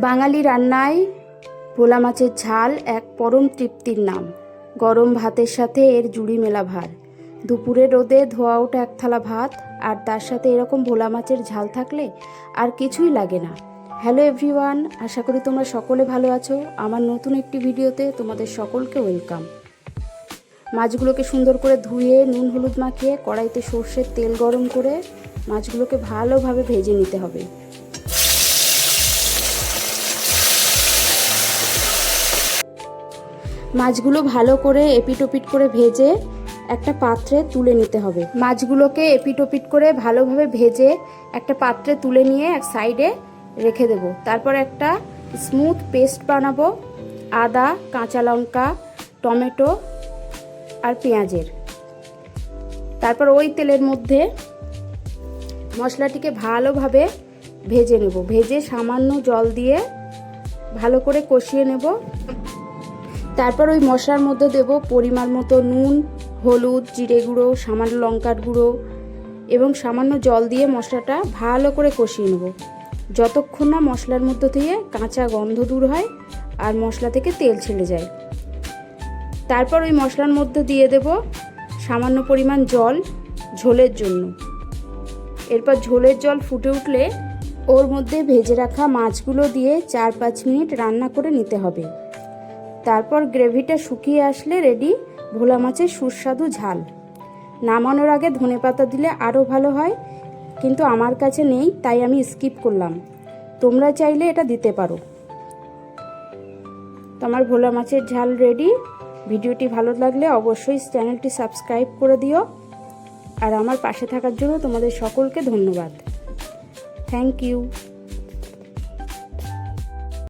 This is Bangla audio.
বাঙালি রান্নায় ভোলা মাছের ঝাল এক পরম তৃপ্তির নাম। গরম ভাতের সাথে এর জুড়ি মেলা ভার। দুপুরে রোদে ধোয়া ওঠা এক থালা ভাত আর তার সাথে এরকম ভোলা মাছের ঝাল থাকলে আর কিছুই লাগে না। হ্যালো এভরিওয়ান, আশা করি তোমরা সকলে ভালো আছো। আমার নতুন একটি ভিডিওতে তোমাদের সকলকে ওয়েলকাম। মাছগুলোকে সুন্দর করে ধুয়ে নুন হলুদ মাখিয়ে কড়াইতে সর্ষের তেল গরম করে মাছগুলোকে ভালোভাবে ভেজে নিতে হবে। মাছগুলো ভালো করে এপিটোপিট করে ভেজে একটা পাত্রে তুলে নিতে হবে। মাছগুলোকে এপিটোপিট করে ভালোভাবে ভেজে একটা পাত্রে তুলে নিয়ে এক সাইডে রেখে দেব। তারপর একটা স্মুথ পেস্ট বানাবো আদা, কাঁচা লঙ্কা, টমেটো আর পেঁয়াজের। তারপর ওই তেলের মধ্যে মশলাটিকে ভালোভাবে ভেজে নেব। ভেজে সামান্য জল দিয়ে ভালো করে কষিয়ে নেব। তারপর ওই মশলার মধ্যে দেব পরিমাণ মতো নুন, হলুদ, জিরে গুঁড়ো, সামান্য লঙ্কার গুঁড়ো এবং সামান্য জল দিয়ে মশলাটা ভালো করে কষিয়ে নেব যতক্ষণ না মশলার মধ্যে থেকে কাঁচা গন্ধ দূর হয় আর মশলা থেকে তেল ছেড়ে যায়। তারপর ওই মশলার মধ্যে দিয়ে দেব সামান্য পরিমাণ জল ঝোলের জন্য। এরপর ঝোলের জল ফুটে উঠলে ওর মধ্যে ভেজে রাখা মাছগুলো দিয়ে 4-5 মিনিট রান্না করে নিতে হবে। তারপর গ্রেভিটা শুকিয়ে আসলে রেডি ভোলা মাছের সুস্বাদু ঝাল। নামানোর আগে ধনেপাতা দিলে আরও ভালো হয়, কিন্তু আমার কাছে নেই তাই আমি স্কিপ করলাম। তোমরা চাইলে এটা দিতে পারো। তো আমার ভোলা মাছের ঝাল রেডি। ভিডিওটি ভালো লাগলে অবশ্যই চ্যানেলটি সাবস্ক্রাইব করে দিও আর আমার পাশে থাকার জন্য তোমাদের সকলকে ধন্যবাদ। Thank you.